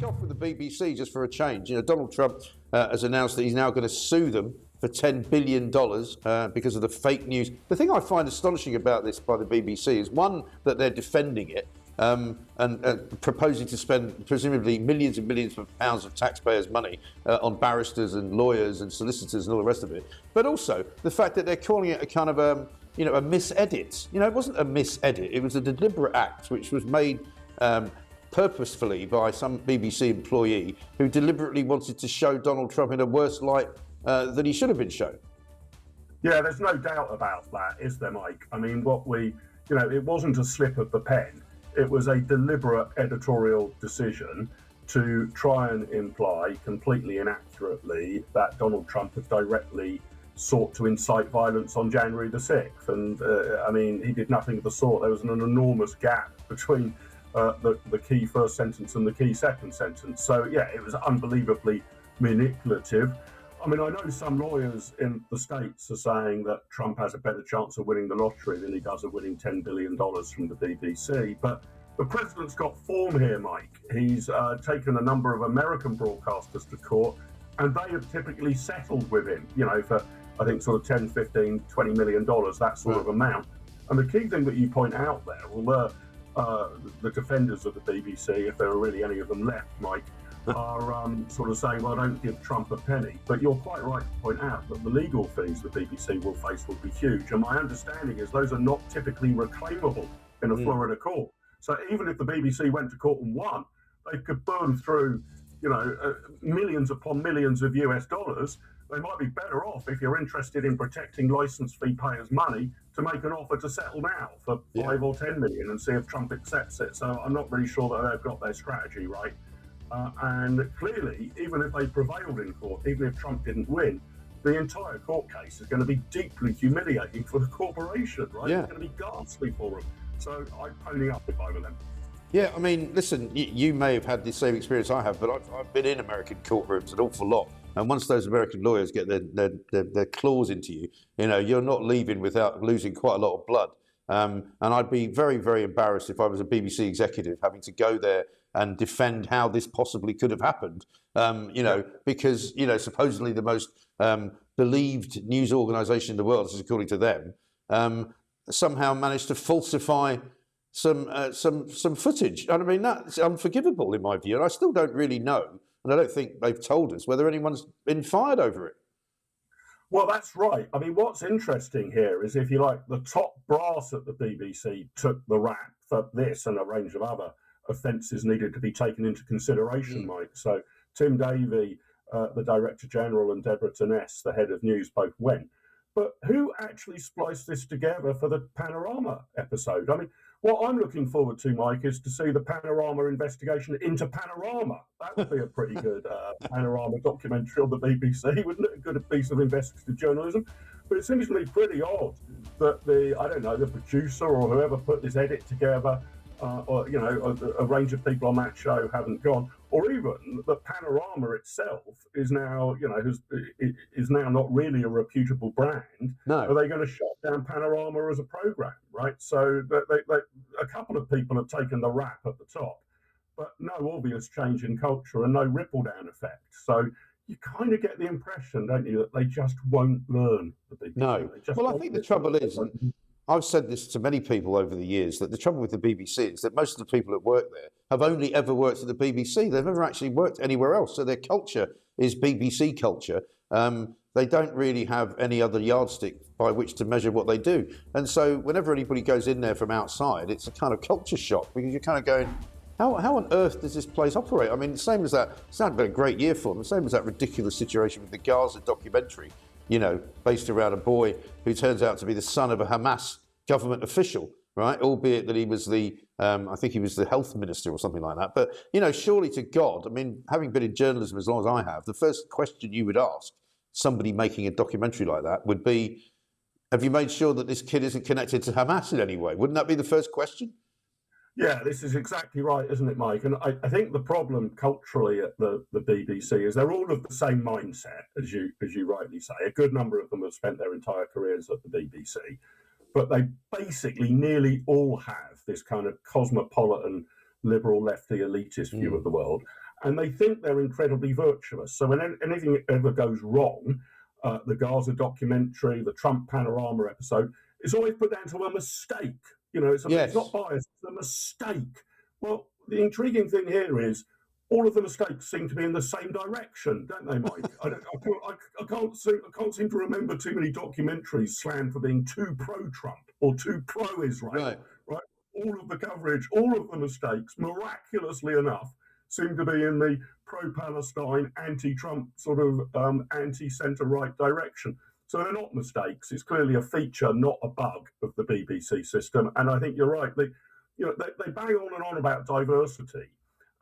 kick off with the BBC just for a change. Donald Trump has announced that he's now going to sue them for $10 billion because of the fake news. The thing I find astonishing about this by the BBC is, one, that they're defending it and proposing to spend presumably millions and millions of pounds of taxpayers' money on barristers and lawyers and solicitors and all the rest of it. But also the fact that they're calling it a kind of a misedit. It wasn't a misedit. It was a deliberate act which was made purposefully by some BBC employee who deliberately wanted to show Donald Trump in a worse light than he should have been shown. Yeah, there's no doubt about that, is there, Mike? I mean, it wasn't a slip of the pen. It was a deliberate editorial decision to try and imply completely inaccurately that Donald Trump had directly sought to incite violence on January the 6th. And he did nothing of the sort. There was an enormous gap between the key first sentence and the key second sentence. So, yeah, it was unbelievably manipulative. I mean, I know some lawyers in the States are saying that Trump has a better chance of winning the lottery than he does of winning $10 billion from the BBC. But the president's got form here, Mike. He's taken a number of American broadcasters to court, and they have typically settled with him, for, I think, sort of 10, 15, $20 million, that sort of amount. And the key thing that you point out there, the defenders of the BBC, if there are really any of them left, Mike, are sort of saying, well, don't give Trump a penny. But you're quite right to point out that the legal fees the BBC will face will be huge. And my understanding is those are not typically reclaimable in a Florida court. So even if the BBC went to court and won, they could burn through, millions upon millions of US dollars. They might be better off, if you're interested in protecting license fee payers' money, to make an offer to settle now for 5 or 10 million and see if Trump accepts it. So I'm not really sure that they've got their strategy right. And clearly, even if they prevailed in court, even if Trump didn't win, the entire court case is going to be deeply humiliating for the corporation, right? Yeah. It's going to be ghastly for them. So I'd pony up if I were them. Yeah, I mean, listen, you may have had the same experience I have, but I've been in American courtrooms an awful lot. And once those American lawyers get their claws into you, you're not leaving without losing quite a lot of blood. And I'd be very, very embarrassed if I was a BBC executive having to go there and defend how this possibly could have happened, because, supposedly the most believed news organisation in the world, as according to them, somehow managed to falsify some footage. And I mean, that's unforgivable in my view. And I still don't really know, and I don't think they've told us whether anyone's been fired over it. Well, that's right. I mean, what's interesting here is, if you like, the top brass at the BBC took the rap for this and a range of other offences needed to be taken into consideration, Mike. So Tim Davie, the Director General, and Deborah Turness, the head of news, both went. But who actually spliced this together for the Panorama episode? I mean, what I'm looking forward to, Mike, is to see the Panorama investigation into Panorama. That would be a pretty good Panorama documentary on the BBC, wouldn't it? A good piece of investigative journalism. But it seems to me pretty odd that the producer or whoever put this edit together, or a range of people on that show haven't gone, or even that Panorama itself is now, is now not really a reputable brand. No. Are they going to shut down Panorama as a program, right? So a couple of people have taken the rap at the top, but no obvious change in culture and no ripple down effect. So you kind of get the impression, don't you, that they just won't learn. The BBC. No. Well, I think the trouble is, I've said this to many people over the years, that the trouble with the BBC is that most of the people that work there have only ever worked at the BBC. They've never actually worked anywhere else. So their culture is BBC culture. They don't really have any other yardstick by which to measure what they do. And so whenever anybody goes in there from outside, it's a kind of culture shock, because you're kind of going, how on earth does this place operate? I mean, same as that, it's not been a great year for them, same as that ridiculous situation with the Gaza documentary, based around a boy who turns out to be the son of a Hamas government official, right? Albeit that he was I think he was the health minister or something like that. But, surely to God, I mean, having been in journalism as long as I have, the first question you would ask somebody making a documentary like that would be, have you made sure that this kid isn't connected to Hamas in any way? Wouldn't that be the first question? Yeah, this is exactly right, isn't it, Mike? And I think the problem culturally at the BBC is they're all of the same mindset, as you rightly say. A good number of them have spent their entire careers at the BBC, but they basically nearly all have this kind of cosmopolitan, liberal, lefty, elitist view of the world. and they think they're incredibly virtuous. So when anything ever goes wrong, the Gaza documentary, the Trump Panorama episode, it's always put down to a mistake. It's Yes. not bias, it's a mistake. Well, the intriguing thing here is all of the mistakes seem to be in the same direction, don't they, Mike? I can't seem to remember too many documentaries slammed for being too pro-Trump or too pro-Israel. Right? All of the coverage, all of the mistakes, miraculously enough, seem to be in the pro-Palestine, anti-Trump sort of anti-centre-right direction. So they're not mistakes. It's clearly a feature, not a bug of the BBC system. And I think you're right. They bang on and on about diversity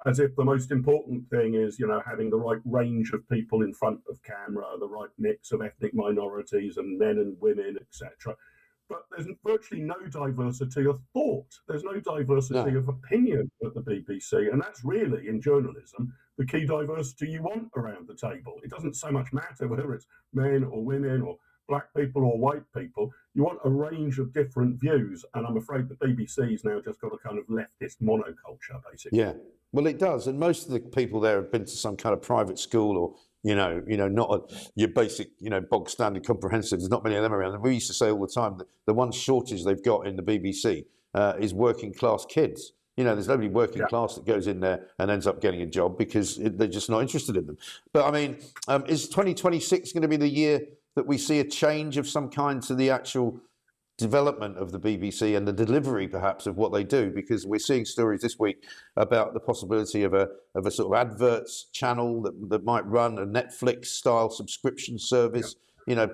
as if the most important thing is, having the right range of people in front of camera, the right mix of ethnic minorities and men and women, etc. But there's virtually no diversity of thought. There's no diversity of opinion at the BBC. And that's really, in journalism, the key diversity you want around the table. It doesn't so much matter whether it's men or women or black people or white people. You want a range of different views. And I'm afraid the BBC's now just got a kind of leftist monoculture, basically. Yeah, well, it does. And most of the people there have been to some kind of private school or, not your basic, bog standard comprehensive. There's not many of them around. And we used to say all the time that the one shortage they've got in the BBC is working class kids. There's nobody working class that goes in there and ends up getting a job because they're just not interested in them. But I mean, is 2026 going to be the year that we see a change of some kind to the actual development of the BBC and the delivery perhaps of what they do? Because we're seeing stories this week about the possibility of a sort of adverts channel that might run a Netflix style subscription service,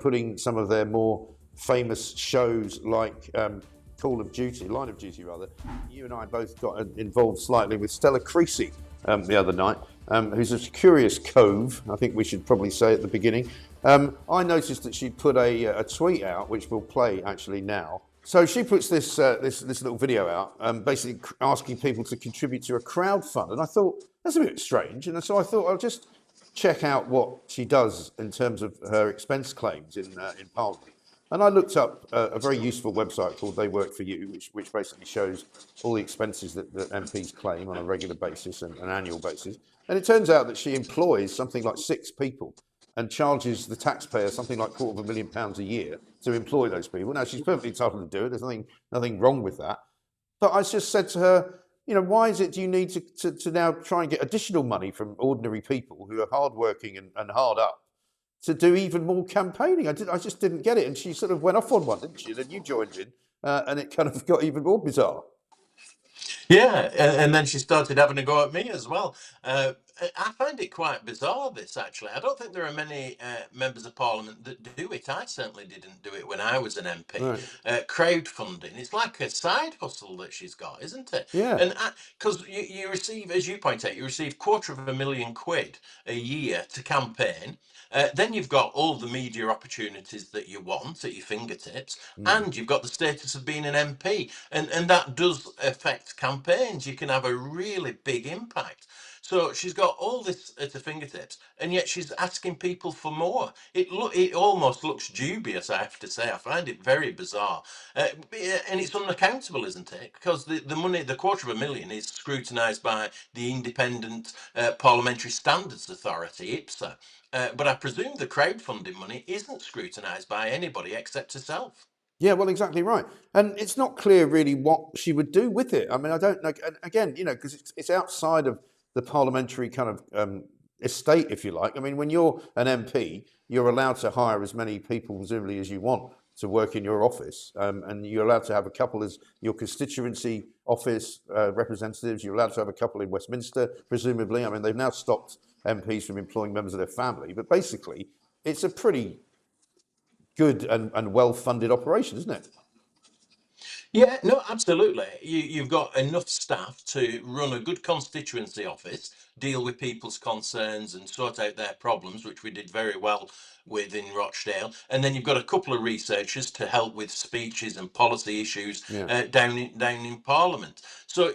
putting some of their more famous shows like Line of Duty rather. You and I both got involved slightly with Stella Creasy the other night, who's a curious cove, I think we should probably say at the beginning. I noticed that she'd put a tweet out, which we'll play actually now. So she puts this little video out, basically asking people to contribute to a crowdfund. And I thought, that's a bit strange. And so I thought I'll just check out what she does in terms of her expense claims in Parliament. And I looked up a very useful website called They Work For You, which basically shows all the expenses that MPs claim on a regular basis and an annual basis. And it turns out that she employs something like 6 people and charges the taxpayer something like £250,000 a year to employ those people. Now, she's perfectly entitled to do it. There's nothing wrong with that. But I just said to her, why is it do you need to now try and get additional money from ordinary people who are hardworking and hard up to do even more campaigning? I just didn't get it. And she sort of went off on one, didn't she? And then you joined in, and it kind of got even more bizarre. Yeah, and then she started having a go at me as well. I find it quite bizarre, this, actually. I don't think there are many members of Parliament that do it. I certainly didn't do it when I was an MP. Right. Crowdfunding, it's like a side hustle that she's got, isn't it? Yeah. And because you receive, as you point out, you receive £250,000 a year to campaign. Then you've got all the media opportunities that you want at your fingertips, and you've got the status of being an MP, and that does affect campaigns. You can have a really big impact. So she's got all this at her fingertips, and yet she's asking people for more. It almost looks dubious, I have to say. I find it very bizarre, and it's unaccountable, isn't it? Because the money, the £250,000, is scrutinised by the Independent Parliamentary Standards Authority, IPSA. But I presume the crowdfunding money isn't scrutinised by anybody except herself. Yeah, well, exactly right. And it's not clear really what she would do with it. I mean, I don't know. Again, because it's outside of the parliamentary kind of estate, if you like. I mean, when you're an MP, you're allowed to hire as many people, presumably, as you want to work in your office. And you're allowed to have a couple as your constituency office representatives. You're allowed to have a couple in Westminster, presumably. I mean, they've now stopped MPs from employing members of their family. But basically, it's a pretty good and well-funded operation, isn't it? Yeah, no, absolutely. You've got enough staff to run a good constituency office, deal with people's concerns and sort out their problems, which we did very well with in Rochdale. And then you've got a couple of researchers to help with speeches and policy issues down in Parliament. So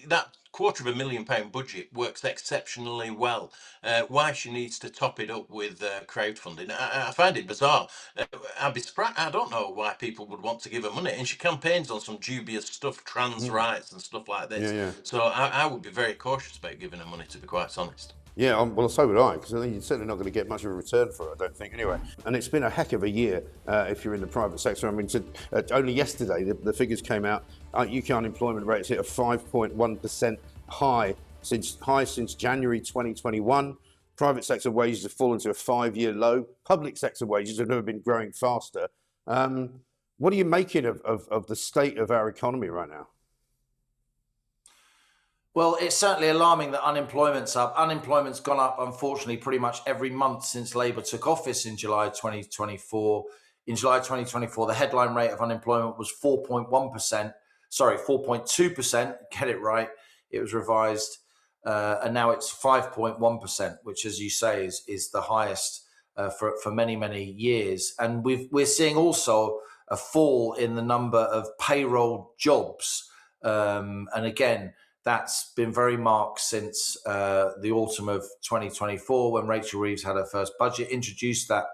that £250,000 budget works exceptionally well. Why she needs to top it up with crowdfunding, I find it bizarre. I'd be surprised. I don't know why people would want to give her money, and she campaigns on some dubious stuff, trans rights and stuff like this. Yeah. So I would be very cautious about giving her money, to be quite honest. Yeah, well, so would I, because I think you're certainly not going to get much of a return for it, I don't think, anyway. And it's been a heck of a year if you're in the private sector. I mean, only yesterday, the figures came out. UK unemployment rates hit a 5.1% high since January 2021. Private sector wages have fallen to a 5-year low. Public sector wages have never been growing faster. What are you making of the state of our economy right now? Well, it's certainly alarming that unemployment's up. Unemployment's gone up, unfortunately, pretty much every month since Labour took office in July 2024. In July 2024, the headline rate of unemployment was 4.2%. Get it right. It was revised. And now it's 5.1%, which, as you say, is the highest for many, many years. And we're seeing also a fall in the number of payroll jobs. And again, that's been very marked since the autumn of 2024, when Rachel Reeves had her first budget, introduced that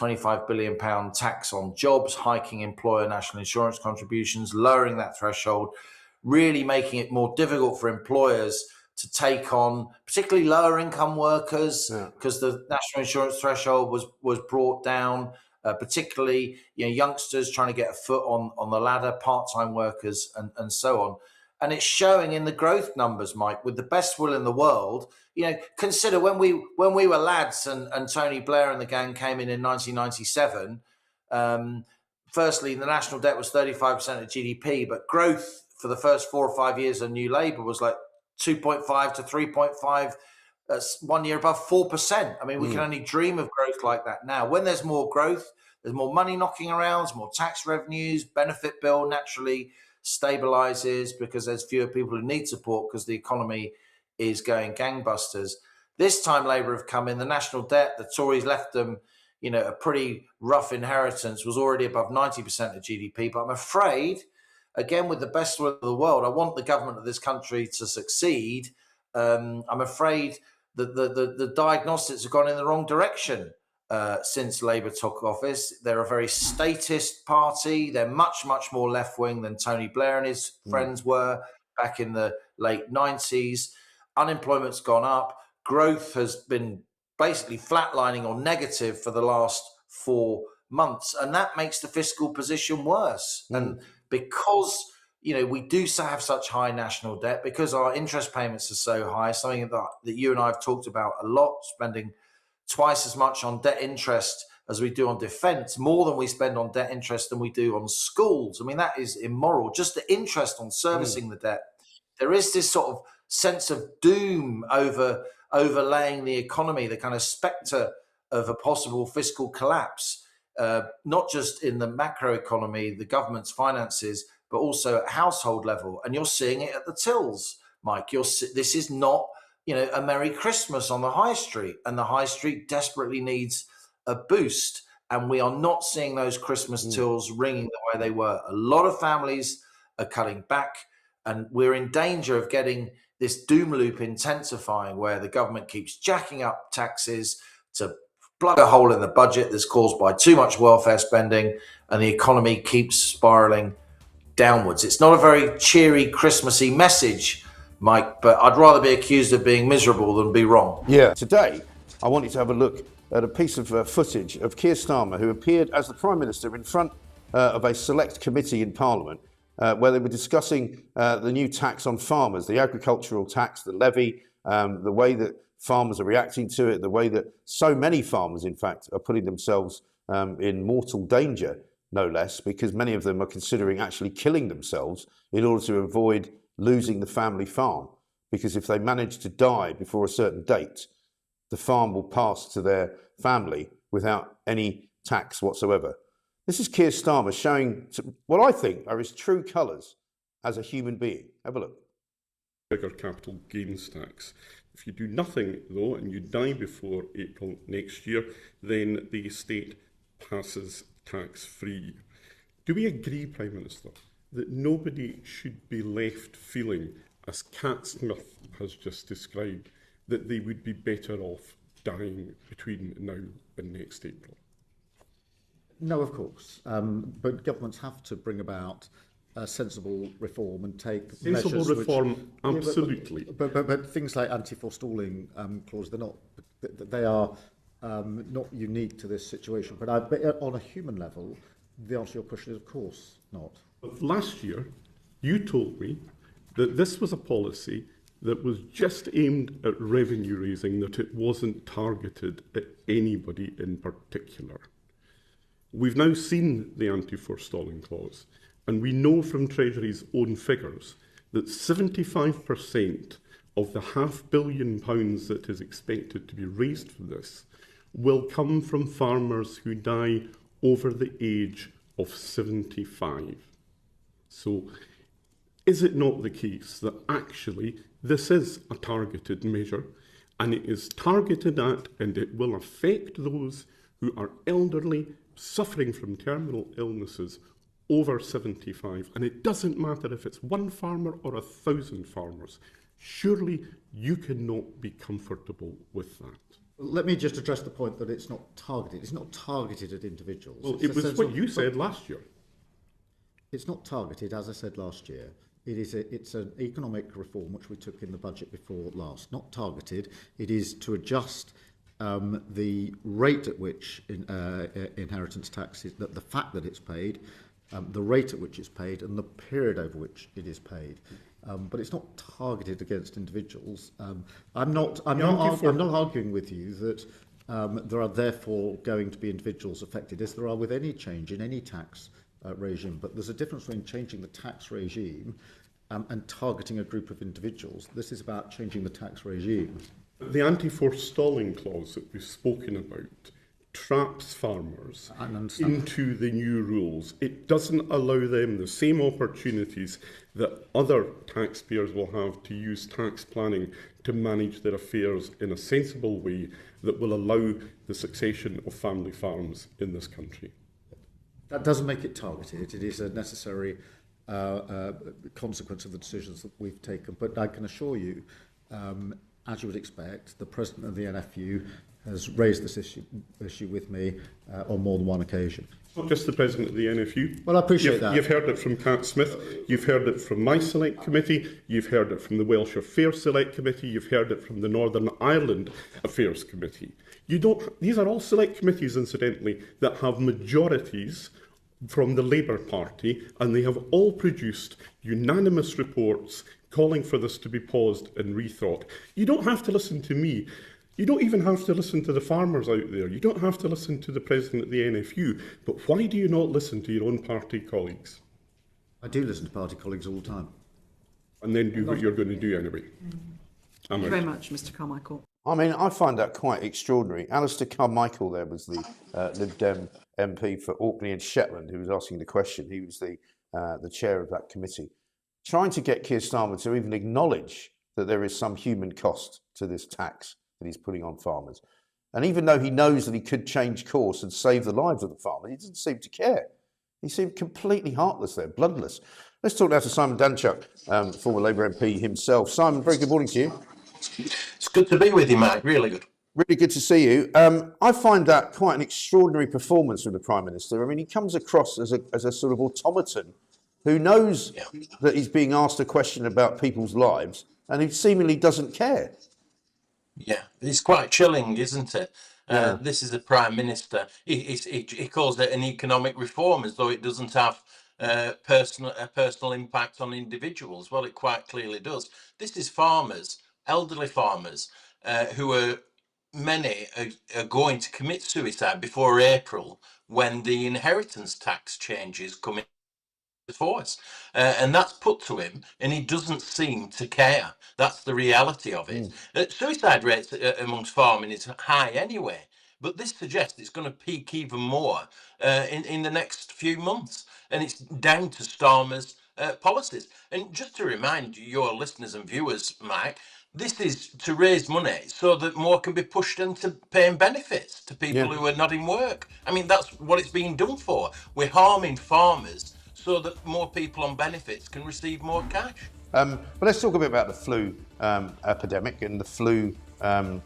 £25 billion tax on jobs, hiking employer national insurance contributions, lowering that threshold, really making it more difficult for employers to take on particularly lower income workers, because the national insurance threshold was brought down, particularly youngsters trying to get a foot on the ladder, part-time workers and so on. And it's showing in the growth numbers, Mike, with the best will in the world. Consider when we were lads and Tony Blair and the gang came in 1997, firstly, the national debt was 35% of GDP, but growth for the first 4 or 5 years of New Labour was like 2.5 to 3.5, 1 year above 4%. I mean, we can only dream of growth like that now. When there's more growth, there's more money knocking around, there's more tax revenues, benefit bill naturally stabilizes because there's fewer people who need support because the economy is going gangbusters. This time Labour have come in, the national debt, the Tories left them, a pretty rough inheritance, was already above 90% of GDP. But I'm afraid, again, with the best will of the world, I want the government of this country to succeed. I'm afraid that the diagnostics have gone in the wrong direction. Since Labour took office, they're a very statist party. They're much, much more left-wing than Tony Blair and his friends were back in the late 90s. Unemployment's gone up. Growth has been basically flatlining or negative for the last 4 months. And that makes the fiscal position worse. And because, we do have such high national debt, because our interest payments are so high, something that you and I have talked about a lot, spending twice as much on debt interest as we do on defence, more than we spend on debt interest than we do on schools. I mean, that is immoral. Just the interest on servicing the debt. There is this sort of sense of doom overlaying the economy, the kind of spectre of a possible fiscal collapse, not just in the macroeconomy, the government's finances, but also at household level. And you're seeing it at the tills, Mike. This is not a Merry Christmas on the high street, and the high street desperately needs a boost. And we are not seeing those Christmas tills ringing the way they were. A lot of families are cutting back, and we're in danger of getting this doom loop intensifying, where the government keeps jacking up taxes to plug a hole in the budget that's caused by too much welfare spending, and the economy keeps spiraling downwards. It's not a very cheery, Christmassy message, Mike, but I'd rather be accused of being miserable than be wrong. Yeah. Today, I want you to have a look at a piece of footage of Keir Starmer, who appeared as the Prime Minister in front of a select committee in Parliament, where they were discussing the new tax on farmers, the agricultural tax, the levy, the way that farmers are reacting to it, the way that so many farmers, in fact, are putting themselves in mortal danger, no less, because many of them are considering actually killing themselves in order to avoid losing the family farm, because if they manage to die before a certain date, the farm will pass to their family without any tax whatsoever. This is Keir Starmer showing what I think are his true colours as a human being. Have a look. Bigger capital gains tax. If you do nothing, though, and you die before April next year, then the estate passes tax-free. Do we agree, Prime Minister, that nobody should be left feeling as Cat Smith has just described, that they would be better off dying between now and next April? No, of course. But governments have to bring about sensible reform and take sensible measures reform, absolutely. But things like anti-forestalling clause, they are not unique to this situation. But on a human level, the answer to your question is, of course, not. But last year, you told me that this was a policy that was just aimed at revenue raising, that it wasn't targeted at anybody in particular. We've now seen the anti-forestalling clause, and we know from Treasury's own figures that 75% of the £500 million that is expected to be raised from this will come from farmers who die over the age of 75. So, is it not the case that actually this is a targeted measure, and it is targeted at, and it will affect those who are elderly, suffering from terminal illnesses over 75, and it doesn't matter if it's one farmer or 1,000 farmers. Surely you cannot be comfortable with that. Let me just address the point that it's not targeted. It's not targeted at individuals. Well, it was what you said last year. It's not targeted, as I said last year. It's an economic reform which we took in the budget before last. Not targeted. It is to adjust the rate at which inheritance tax is, the fact that it's paid, the rate at which it's paid, and the period over which it is paid. But it's not targeted against individuals. I'm not arguing with you that there are therefore going to be individuals affected, as there are with any change in any tax regime. But there's a difference between changing the tax regime and targeting a group of individuals. This is about changing the tax regime. The anti-forestalling clause that we've spoken about traps farmers into the new rules. It doesn't allow them the same opportunities that other taxpayers will have to use tax planning to manage their affairs in a sensible way that will allow the succession of family farms in this country. That doesn't make it targeted. It is a necessary consequence of the decisions that we've taken. But I can assure you, as you would expect, the President of the NFU has raised this issue with me on more than one occasion. Not just the President of the NFU. Well, I appreciate that. You've heard it from Cat Smith, you've heard it from my Select Committee, you've heard it from the Welsh Affairs Select Committee, you've heard it from the Northern Ireland Affairs Committee. These are all select committees, incidentally, that have majorities from the Labour Party, and they have all produced unanimous reports calling for this to be paused and rethought. You don't have to listen to me. You don't even have to listen to the farmers out there. You don't have to listen to the President of the NFU. But why do you not listen to your own party colleagues? I do listen to party colleagues all the time. And then do what you're going to do anyway. Thank you very much, Mr. Carmichael. I mean, I find that quite extraordinary. Alistair Carmichael there was the Lib Dem MP for Orkney and Shetland who was asking the question. He was the chair of that committee, trying to get Keir Starmer to even acknowledge that there is some human cost to this tax that he's putting on farmers. And even though he knows that he could change course and save the lives of the farmers, he doesn't seem to care. He seemed completely heartless there, bloodless. Let's talk now to Simon Danchuk, former Labour MP himself. Simon, very good morning to you. It's good to be with you, Mike. Really good. Really good to see you. I find that quite an extraordinary performance from the Prime Minister. I mean, he comes across as a sort of automaton who knows that he's being asked a question about people's lives and he seemingly doesn't care. Yeah, it's quite chilling, isn't it? This is a Prime Minister. He calls it an economic reform as though it doesn't have a personal impact on individuals. Well, it quite clearly does. This is farmers, elderly farmers, who are many are going to commit suicide before April when the inheritance tax changes come in force, and that's put to him, and he doesn't seem to care. That's the reality of it. Suicide rates amongst farming is high anyway, but this suggests it's going to peak even more in the next few months, and it's down to Starmer's policies. And just to remind your listeners and viewers, Mike, this is to raise money so that more can be pushed into paying benefits to people who are not in work. I mean, that's what it's being done for. We're harming farmers so that more people on benefits can receive more cash. But let's talk a bit about the flu epidemic and the flu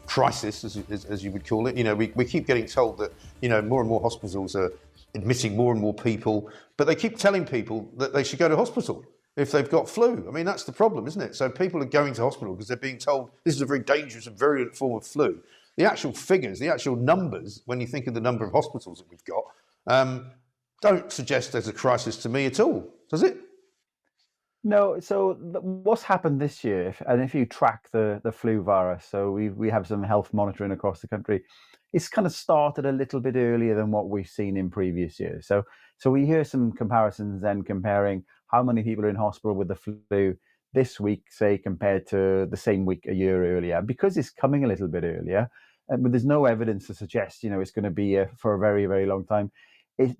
crisis, as you would call it. You know, we keep getting told that, you know, more and more hospitals are admitting more and more people, but they keep telling people that they should go to hospital if they've got flu. I mean, that's the problem, isn't it? So people are going to hospital because they're being told this is a very dangerous and virulent form of flu. The actual figures, the actual numbers, when you think of the number of hospitals that we've got, don't suggest there's a crisis to me at all, does it? No, so what's happened this year, and if you track the flu virus, so we have some health monitoring across the country, it's kind of started a little bit earlier than what we've seen in previous years. So we hear some comparisons then comparing how many people are in hospital with the flu this week, say, compared to the same week a year earlier, because it's coming a little bit earlier, but there's no evidence to suggest, you know, it's going to be for a very, very long time.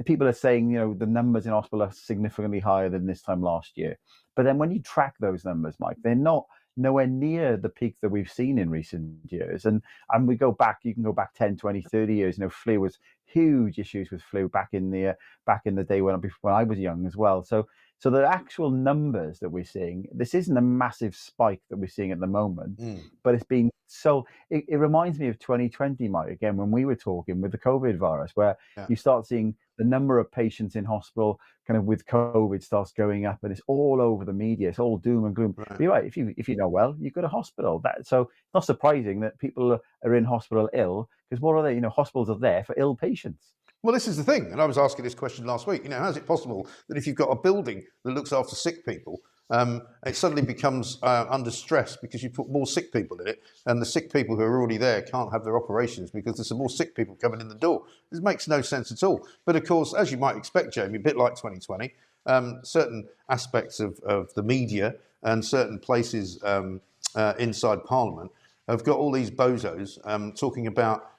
People are saying, you know, the numbers in hospital are significantly higher than this time last year. But then when you track those numbers, Mike, they're not nowhere near the peak that we've seen in recent years. And we go back, you can go back 10, 20, 30 years. You know, flu was huge issues with flu back in the day when I was young as well. So the actual numbers that we're seeing, this isn't a massive spike that we're seeing at the moment, but it's being so. It reminds me of 2020, Mike, again, when we were talking with the COVID virus, where you start seeing the number of patients in hospital kind of with COVID starts going up, and it's all over the media. It's all doom and gloom. Right. You're right. If you know well, you go to hospital. So it's not surprising that people are in hospital ill, because what are they? You know, hospitals are there for ill patients. Well, this is the thing, and I was asking this question last week. You know, how is it possible that if you've got a building that looks after sick people, it suddenly becomes under stress because you put more sick people in it, and the sick people who are already there can't have their operations because there's some more sick people coming in the door? This makes no sense at all. But of course, as you might expect, Jamie, a bit like 2020, certain aspects of the media and certain places inside Parliament have got all these bozos talking about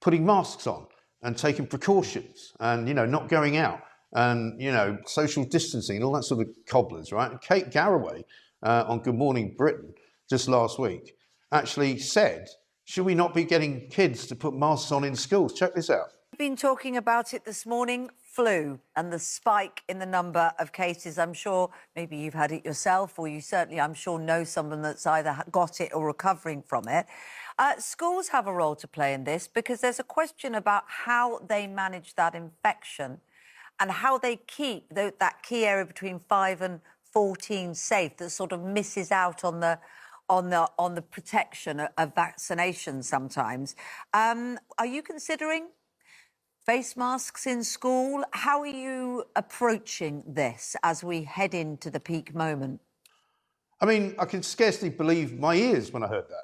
putting masks on and taking precautions and, you know, not going out and, you know, social distancing and all that sort of cobblers, right? And Kate Garraway on Good Morning Britain just last week actually said, should we not be getting kids to put masks on in schools? Check this out. We've been talking about it this morning, flu and the spike in the number of cases. I'm sure maybe you've had it yourself, or you certainly, I'm sure, know someone that's either got it or recovering from it. Schools have a role to play in this because there's a question about how they manage that infection and how they keep that key area between 5 and 14 safe that sort of misses out on the protection of vaccination sometimes. Are you considering face masks in school? How are you approaching this as we head into the peak moment? I mean, I can scarcely believe my ears when I heard that.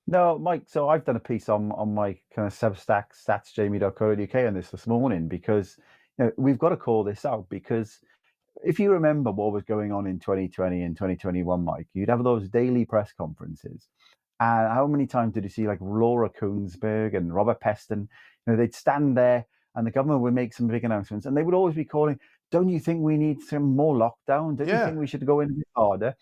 No, Mike, so I've done a piece on my kind of Substack, statsjamie.co.uk on this morning, because, you know, we've got to call this out, because if you remember what was going on in 2020 and 2021, Mike, you'd have those daily press conferences. And how many times did you see like Laura Kuenssberg and Robert Peston? You know, they'd stand there and the government would make some big announcements and they would always be calling, don't you think we need some more lockdown? Don't you think we should go in a bit harder?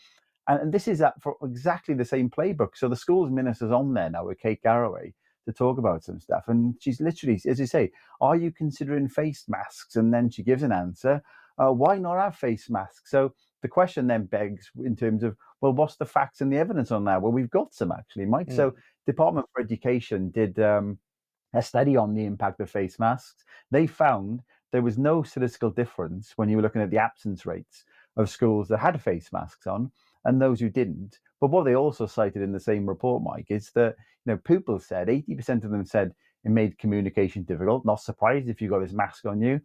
And this is for exactly the same playbook. So the schools minister's on there now with Kate Garraway to talk about some stuff. And she's literally, as you say, are you considering face masks? And then she gives an answer. Why not have face masks? So the question then begs in terms of, well, what's the facts and the evidence on that? Well, we've got some actually, Mike. Mm. So Department for Education did a study on the impact of face masks. They found there was no statistical difference when you were looking at the absence rates of schools that had face masks on and those who didn't. But what they also cited in the same report, Mike, is that, you know, pupils said, 80% of them said it made communication difficult. Not surprised if you got this mask on you.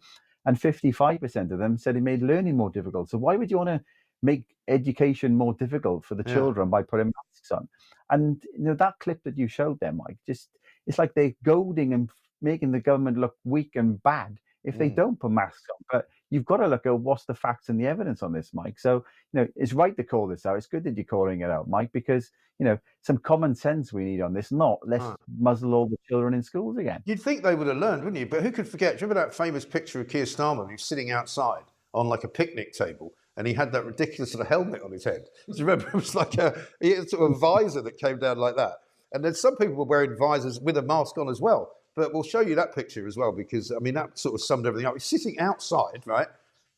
And 55% of them said it made learning more difficult. So why would you want to make education more difficult for the children by putting masks on? And, you know, that clip that you showed there, Mike, just, it's like they're goading and making the government look weak and bad if they don't put masks on. But you've got to look at what's the facts and the evidence on this, Mike. So, you know, it's right to call this out. It's good that you're calling it out, Mike, because, you know, some common sense we need on this, not let's muzzle all the children in schools again. You'd think they would have learned, wouldn't you? But who could forget? Do you remember that famous picture of Keir Starmer who's sitting outside on like a picnic table and he had that ridiculous sort of helmet on his head? Do you remember? It was like he had sort of a visor that came down like that. And then some people were wearing visors with a mask on as well. But we'll show you that picture as well, because, I mean, that sort of summed everything up. He's sitting outside, right,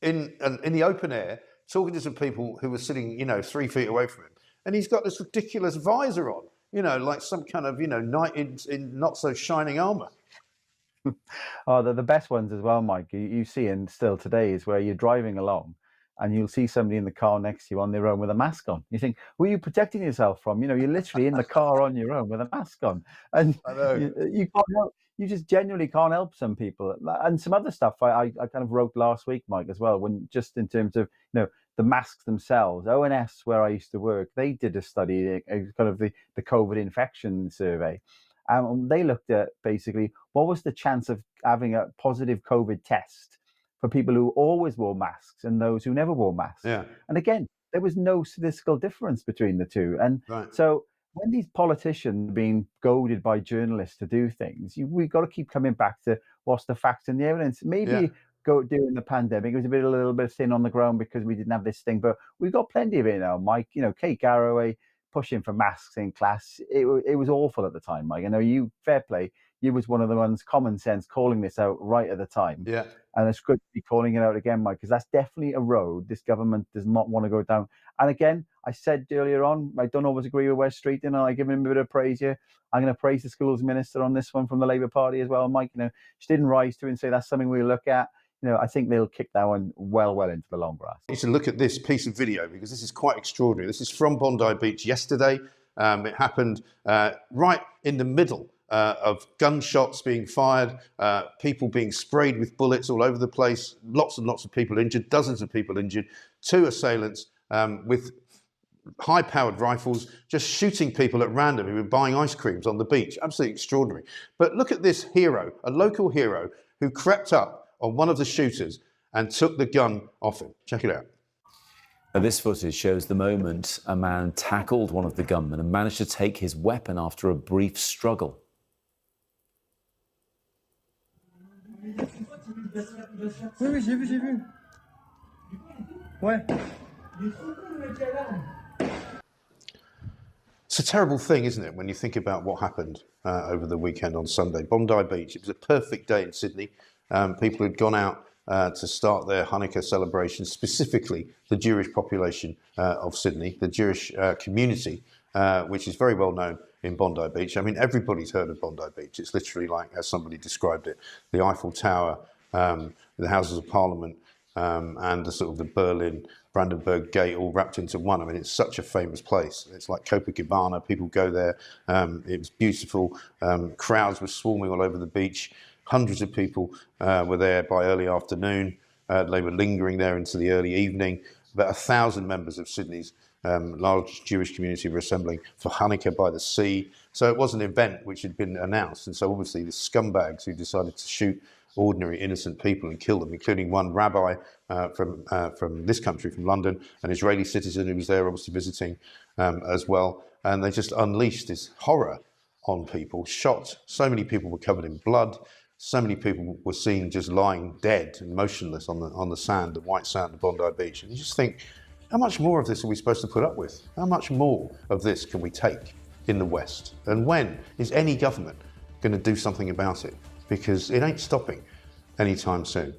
in the open air, talking to some people who were sitting, 3 feet away from him, and he's got this ridiculous visor on, like some kind of, knight in not so shining armour. Oh, the best ones as well, Mike, you see, and still today, is where you're driving along and you'll see somebody in the car next to you on their own with a mask on. You think, who are you protecting yourself from? You're literally in the car on your own with a mask on. And I know. you can't help, you just genuinely can't help some people. And some other stuff I kind of wrote last week, Mike, as well, when just in terms of, the masks themselves. ONS, where I used to work, they did a study, kind of the COVID infection survey. They looked at basically what was the chance of having a positive COVID test for people who always wore masks and those who never wore masks. Yeah. And again, there was no statistical difference between the two. And Right. so when these politicians are being goaded by journalists to do things, we've got to keep coming back to what's the facts and the evidence. Maybe during the pandemic, it was a little bit thin on the ground because we didn't have this thing, but we've got plenty of it now, Mike. Kate Garraway pushing for masks in class. It was awful at the time, Mike. I know you, fair play, you was one of the ones, common sense, calling this out right at the time. Yeah. And it's good to be calling it out again, Mike, because that's definitely a road this government does not want to go down. And again, I said earlier on, I don't always agree with Wes Streeting, and I give him a bit of praise here. I'm going to praise the schools minister on this one from the Labour Party as well, Mike. She didn't rise to it and say that's something we'll look at. I think they'll kick that one well into the long grass. You should look at this piece of video because this is quite extraordinary. This is from Bondi Beach yesterday. It happened right in the middle of gunshots being fired, people being sprayed with bullets all over the place, lots and lots of people injured, dozens of people injured, 2 assailants with high-powered rifles just shooting people at random who were buying ice creams on the beach. Absolutely extraordinary. But look at this hero, a local hero who crept up on one of the shooters and took the gun off him. Check it out. This footage shows the moment a man tackled one of the gunmen and managed to take his weapon after a brief struggle. Oui, j'ai vu. Ouais. It's a terrible thing, isn't it, when you think about what happened over the weekend on Sunday. Bondi Beach, it was a perfect day in Sydney. People had gone out to start their Hanukkah celebration, specifically the Jewish population of Sydney, the Jewish community, which is very well known in Bondi Beach. I mean, everybody's heard of Bondi Beach. It's literally like, as somebody described it, the Eiffel Tower, the Houses of Parliament, and the sort of the Berlin Brandenburg Gate all wrapped into one. I mean, it's such a famous place. It's like Copacabana. People go there. It was beautiful. Crowds were swarming all over the beach. Hundreds of people were there by early afternoon. They were lingering there into the early evening. About 1,000 members of Sydney's large Jewish community were assembling for Hanukkah by the sea. So it was an event which had been announced. And so obviously the scumbags who decided to shoot ordinary innocent people and kill them, including one rabbi from this country, from London, an Israeli citizen who was there obviously visiting as well. And they just unleashed this horror on people, shot. So many people were covered in blood. So many people were seen just lying dead and motionless on the sand, the white sand of Bondi Beach. And you just think, how much more of this are we supposed to put up with? How much more of this can we take in the West? And when is any government going to do something about it? Because it ain't stopping anytime soon.